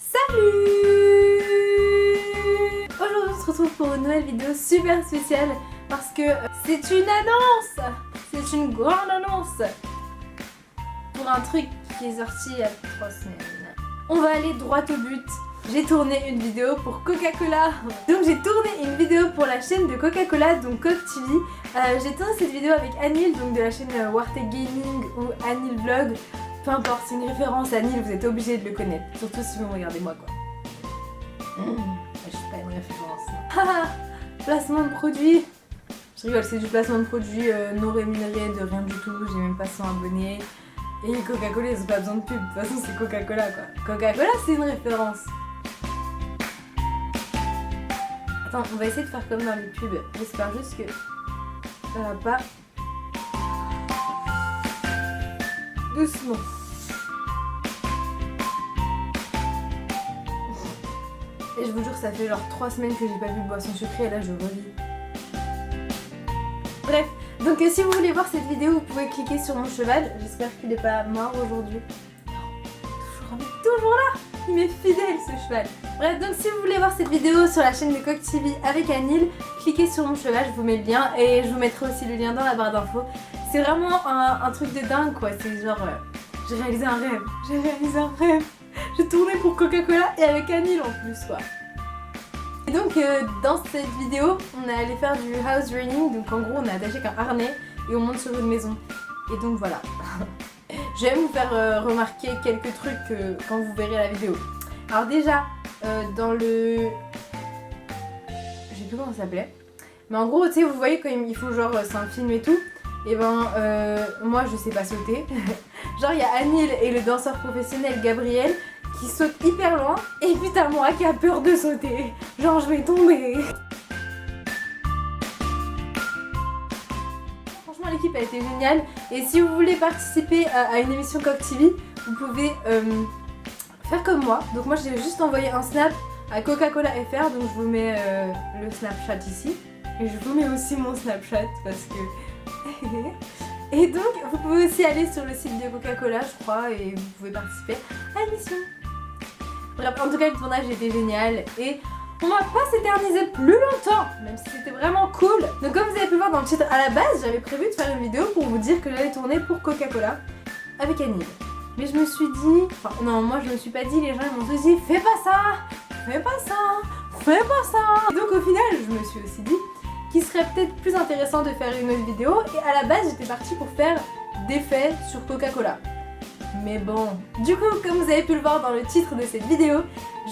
Salut! Aujourd'hui on se retrouve pour une nouvelle vidéo super spéciale parce que c'est une annonce! C'est une grande annonce pour un truc qui est sorti il y a 3 semaines. On va aller droit au but. J'ai tourné une vidéo pour Coca-Cola. Donc j'ai tourné une vidéo pour la chaîne de Coca-Cola, donc Coke TV. J'ai tourné cette vidéo avec Anil, donc de la chaîne Wartech Gaming ou Anil Vlog. Peu importe, c'est une référence à Anil, vous êtes obligés de le connaître. Surtout si vous me regardez moi quoi. Je suis pas une référence. Haha, placement de produit. Je rigole, c'est du placement de produit non rémunéré, de rien du tout. J'ai même pas 100 abonnés. Et Coca-Cola, ils ont pas besoin de pub. De toute façon, c'est Coca-Cola quoi. Coca-Cola, c'est une référence. Attends, on va essayer de faire comme dans les pubs. J'espère juste que ça va pas. Doucement. Et je vous jure, ça fait genre 3 semaines que j'ai pas bu de boisson sucrée et là je revis. Bref, donc si vous voulez voir cette vidéo, vous pouvez cliquer sur mon cheval. J'espère qu'il est pas mort aujourd'hui. Toujours là. Il m'est fidèle ce cheval. Bref, donc si vous voulez voir cette vidéo sur la chaîne de Coke TV avec Anil, cliquez sur mon cheval, je vous mets le lien et je vous mettrai aussi le lien dans la barre d'infos. C'est vraiment un truc de dingue quoi, c'est genre j'ai réalisé un rêve, j'ai tourné pour Coca-Cola et avec Anil en plus quoi. Et donc dans cette vidéo, on est allé faire du house running, donc en gros on a attaché qu'un harnais et on monte sur une maison. Et donc voilà. Je vais vous faire remarquer quelques trucs quand vous verrez la vidéo. Alors déjà, dans le... Je sais plus comment ça s'appelait. Mais en gros, tu sais, vous voyez quand il faut genre, c'est un film et tout. Et ben, moi je sais pas sauter. Genre il y a Anil et le danseur professionnel Gabriel qui sautent hyper loin. Et puis t'as moi qui a peur de sauter. Genre je vais tomber. L'équipe a été géniale et si vous voulez participer à une émission Coke TV, vous pouvez faire comme moi. Donc moi j'ai juste envoyé un snap à Coca-Cola FR, donc je vous mets le Snapchat ici et je vous mets aussi mon Snapchat parce que... Et donc vous pouvez aussi aller sur le site de Coca-Cola je crois et vous pouvez participer à l'émission. Bref, en tout cas le tournage était génial et on va pas s'éterniser plus longtemps, même si c'était vraiment cool. Donc comme vous avez pu voir dans le titre, à la base j'avais prévu de faire une vidéo pour vous dire que j'allais tourner pour Coca-Cola avec Anil. Mais je me suis dit, enfin non moi je me suis pas dit, les gens ils m'ont tous dit fais pas ça, fais pas ça, fais pas ça. Et donc au final je me suis aussi dit qu'il serait peut-être plus intéressant de faire une autre vidéo. Et à la base j'étais partie pour faire des faits sur Coca-Cola. Mais bon, du coup comme vous avez pu le voir dans le titre de cette vidéo,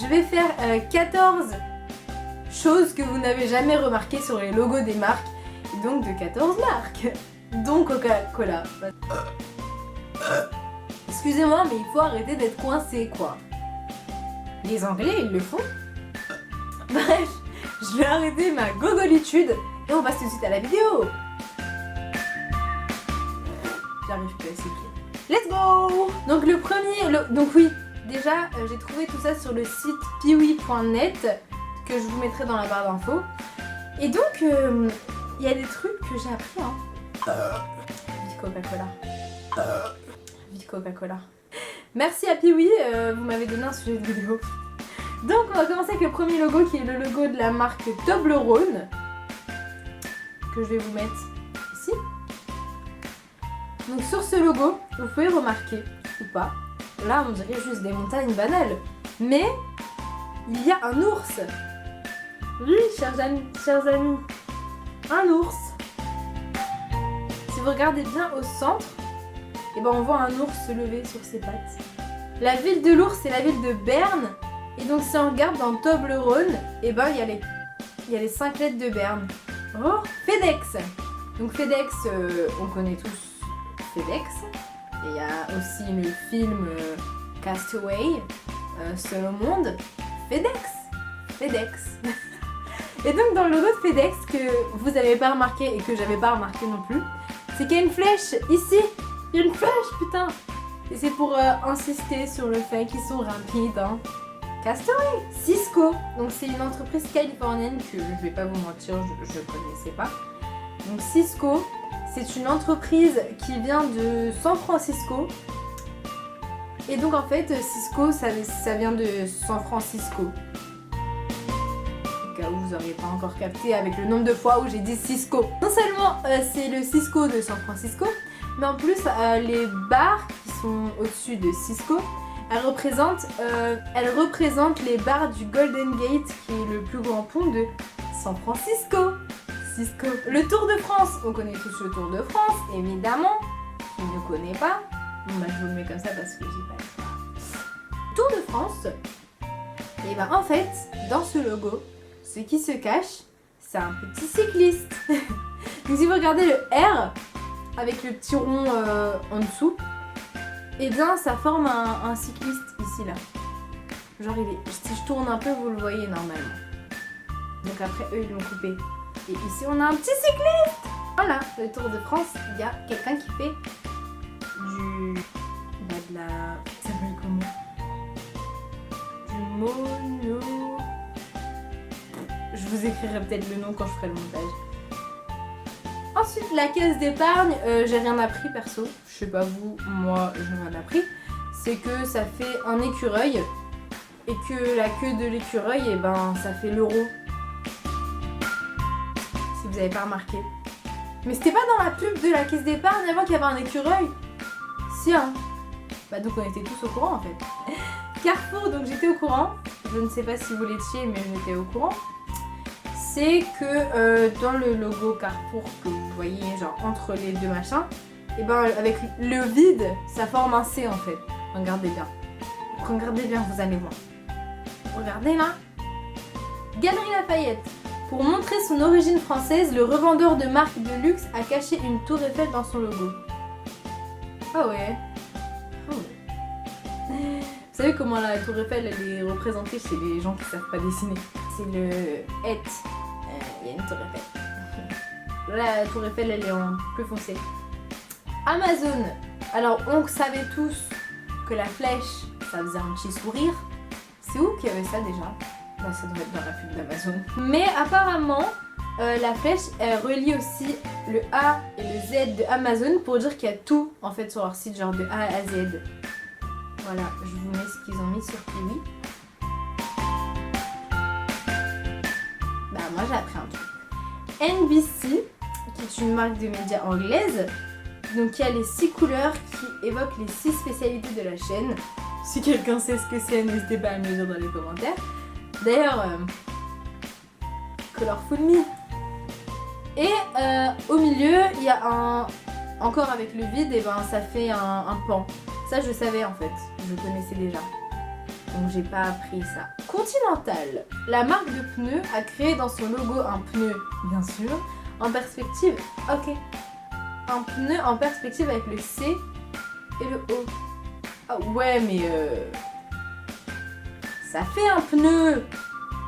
je vais faire 14 choses que vous n'avez jamais remarquées sur les logos des marques, et donc de 14 marques, dont Coca-Cola. Excusez-moi, mais il faut arrêter d'être coincé, quoi. Les Anglais, ils le font. Bref, je vais arrêter ma gogolitude et on passe tout de suite à la vidéo. J'arrive plus à cycler. Let's go! Donc le premier... Donc oui, déjà, j'ai trouvé tout ça sur le site piwi.net, que je vous mettrai dans la barre d'infos. Et donc, il y a des trucs que j'ai appris, hein. Vive Coca-Cola. Vive Coca-Cola. Merci à Piwi, vous m'avez donné un sujet de vidéo. Donc, on va commencer avec le premier logo, qui est le logo de la marque Toblerone, que je vais vous mettre ici. Donc, sur ce logo, vous pouvez remarquer, ou pas, là, on dirait juste des montagnes banales, mais il y a un ours. Oui, chers amis, un ours. Si vous regardez bien au centre, et ben on voit un ours se lever sur ses pattes. La ville de l'ours, c'est la ville de Berne. Et donc si on regarde dans Toblerone, et ben il y a les 5 lettres de Berne. Oh, FedEx. Donc FedEx, on connaît tous FedEx. Et il y a aussi le film Castaway, Seul au monde. FedEx. Et donc dans le logo de FedEx que vous n'avez pas remarqué et que j'avais pas remarqué non plus, c'est qu'il y a une flèche ici. Il y a une flèche, putain. Et c'est pour insister sur le fait qu'ils sont rapides, hein. Castaway. Cisco, donc c'est une entreprise californienne que je vais pas vous mentir, je connaissais pas. Donc Cisco, c'est une entreprise qui vient de San Francisco Et donc en fait, Cisco, ça vient de San Francisco. Au cas où vous n'auriez pas encore capté avec le nombre de fois où j'ai dit Cisco. Non seulement c'est le Cisco de San Francisco, mais en plus les bars qui sont au-dessus de Cisco, elles représentent les bars du Golden Gate, qui est le plus grand pont de San Francisco. Cisco. Le Tour de France, on connaît tous le Tour de France, évidemment. Qui ne connaît pas? Bon bah je vous le mets comme ça parce que j'ai pas le choix. Tour de France, et ben en fait, dans ce logo, ce qui se cache, c'est un petit cycliste. Donc si vous regardez le R, avec le petit rond en dessous, et bien ça forme un cycliste ici là. Genre si je tourne un peu, vous le voyez normalement. Donc après eux ils l'ont coupé. Et ici on a un petit cycliste. Voilà, le Tour de France, il y a quelqu'un qui fait ça s'appelle comment? Du mono... Je vous écrirai peut-être le nom quand je ferai le montage. Ensuite, la caisse d'épargne, j'ai rien appris perso. Je sais pas vous, moi j'ai rien appris. C'est que ça fait un écureuil. Et que la queue de l'écureuil, et ben ça fait l'euro. Si vous avez pas remarqué. Mais c'était pas dans la pub de la caisse d'épargne avant qu'il y avait un écureuil? Si hein. Bah donc on était tous au courant en fait. Carrefour, donc j'étais au courant. Je ne sais pas si vous l'étiez, mais j'étais au courant. C'est que dans le logo Carrefour que vous voyez genre entre les deux machins, et ben avec le vide, ça forme un C en fait. Regardez bien. Regardez bien, vous allez voir. Regardez là. Galerie Lafayette. Pour montrer son origine française, le revendeur de marques de luxe a caché une tour Eiffel dans son logo. Ah ouais. Oh ouais. Vous savez comment la tour Eiffel elle est représentée chez les gens qui savent pas dessiner? C'est le het. Il y a une tour Eiffel. Là, la tour Eiffel elle est en plus foncé. Amazon. Alors on savait tous que la flèche ça faisait un petit sourire. C'est où qu'il y avait ça déjà? Bah, ça doit être dans la pub d'Amazon. Mais apparemment, la flèche elle relie aussi le A et le Z de Amazon pour dire qu'il y a tout en fait sur leur site, genre de A à Z. Voilà, je vous mets ce qu'ils ont mis sur Kiwi. Bah moi j'ai appris un truc. NBC, qui est une marque de médias anglaise, donc il y a les 6 couleurs qui évoquent les 6 spécialités de la chaîne. Si quelqu'un sait ce que c'est, n'hésitez pas à me le dire dans les commentaires. D'ailleurs, Colorful Me. Et au milieu, il y a un... Encore avec le vide, et ben ça fait un pan. Ça je savais en fait, je connaissais déjà. Donc j'ai pas appris ça. Continental. La marque de pneus a créé dans son logo un pneu, bien sûr, en perspective. Ok. Un pneu en perspective avec le C et le O. Ah ouais mais ça fait un pneu.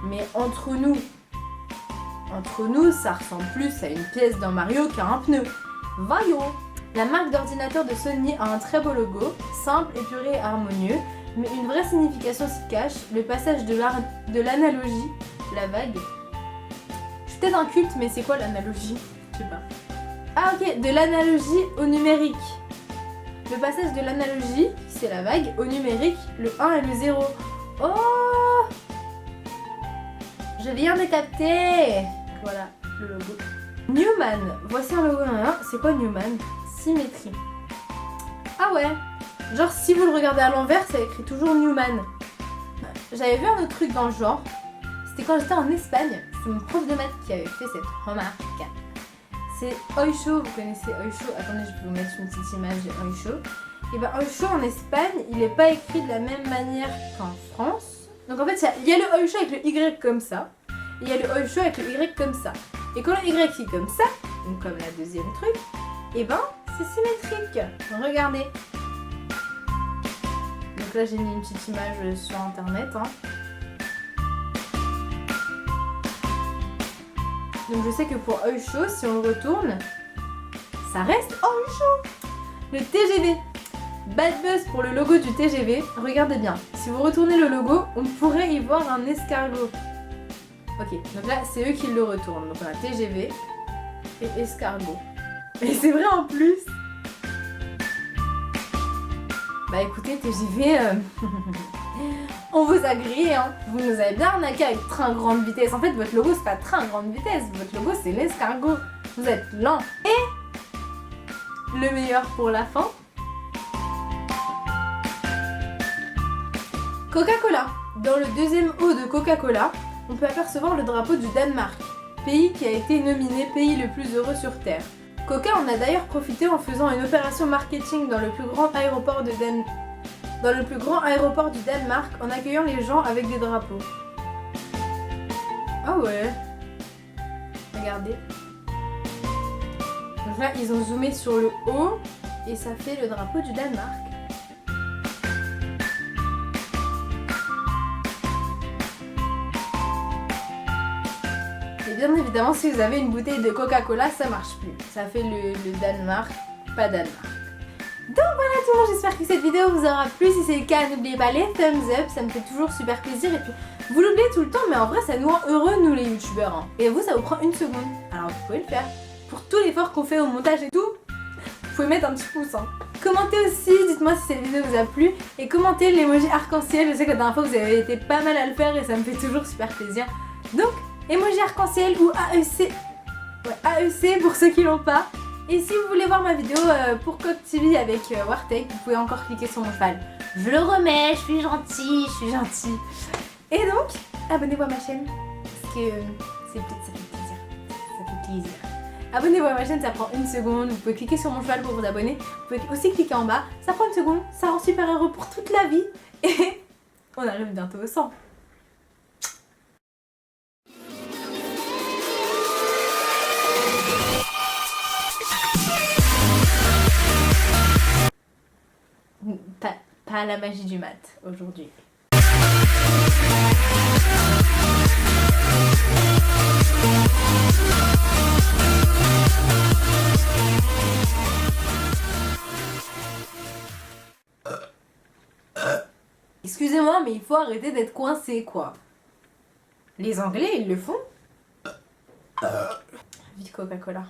Mais entre nous, ça ressemble plus à une pièce d'un Mario qu'à un pneu. Voyons. La marque d'ordinateur de Sony a un très beau logo, simple, épuré et harmonieux, mais une vraie signification s'y cache, le passage de l'analogie, la vague. Je suis peut-être un culte, mais c'est quoi l'analogie? Je sais pas. Ah ok, de l'analogie au numérique. Le passage de l'analogie, c'est la vague, au numérique, le 1 et le 0. Oh! Je viens de capter! Voilà, le logo. Newman, voici un logo. C'est quoi Newman? Symétrie. Ah ouais, genre si vous le regardez à l'envers, ça écrit toujours Newman. J'avais vu un autre truc dans le genre. C'était quand j'étais en Espagne. C'est mon prof de maths qui avait fait cette remarque. C'est Oisho, vous connaissez Oisho? Attendez, je vais vous mettre une petite image de Oisho. Et ben Oisho en Espagne, il n'est pas écrit de la même manière qu'en France. Donc en fait, il y a le Oisho avec le Y comme ça. Et il y a le Oisho avec le Y comme ça. Et quand le Y est comme ça, donc comme la deuxième truc, et ben c'est symétrique. Regardez. Donc là j'ai mis une petite image sur internet. Donc je sais que pour Oisho, si on le retourne, ça reste Oisho. Le TGV. Bad buzz pour le logo du TGV. Regardez bien. Si vous retournez le logo, on pourrait y voir un escargot. Ok, donc là c'est eux qui le retournent. Donc on a TGV et escargot. Et c'est vrai en plus. Bah écoutez TGV, on vous a grillé hein. Vous nous avez bien arnaqué avec train grande vitesse. En fait votre logo c'est pas train grande vitesse, votre logo c'est l'escargot. Vous êtes lent. Et le meilleur pour la fin. Coca-Cola. Dans le deuxième haut de Coca-Cola, on peut apercevoir le drapeau du Danemark, pays qui a été nominé pays le plus heureux sur Terre. Coca en a d'ailleurs profité en faisant une opération marketing dans le plus grand aéroport du Danemark en accueillant les gens avec des drapeaux. Ah ouais. Regardez. Donc là ils ont zoomé sur le haut et ça fait le drapeau du Danemark. Et bien évidemment si vous avez une bouteille de Coca-Cola ça marche plus. Ça fait le Danemark, pas Danemark. Donc voilà tout le monde, j'espère que cette vidéo vous aura plu. Si c'est le cas, n'oubliez pas les thumbs up, ça me fait toujours super plaisir. Et puis vous l'oubliez tout le temps, mais en vrai ça nous rend heureux nous les youtubeurs hein. Et vous ça vous prend une seconde, alors vous pouvez le faire. Pour tout l'effort qu'on fait au montage et tout, vous pouvez mettre un petit pouce hein. Commentez aussi, dites-moi si cette vidéo vous a plu. Et commentez l'emoji arc-en-ciel, je sais que la dernière fois vous avez été pas mal à le faire et ça me fait toujours super plaisir. Donc emoji arc-en-ciel ou AEC, ouais, AEC pour ceux qui l'ont pas. Et si vous voulez voir ma vidéo pour Coq TV avec Wartech, vous pouvez encore cliquer sur mon cheval. Je le remets, je suis gentille, Et donc, abonnez-vous à ma chaîne, parce que ça fait plaisir. Abonnez-vous à ma chaîne, ça prend une seconde, vous pouvez cliquer sur mon cheval pour vous abonner. Vous pouvez aussi cliquer en bas, ça prend une seconde, ça rend super heureux pour toute la vie. Et on arrive bientôt au 100. Pas la magie du mat aujourd'hui. Excusez-moi, mais il faut arrêter d'être coincé quoi. Les Anglais ils le font. Vive Coca-Cola.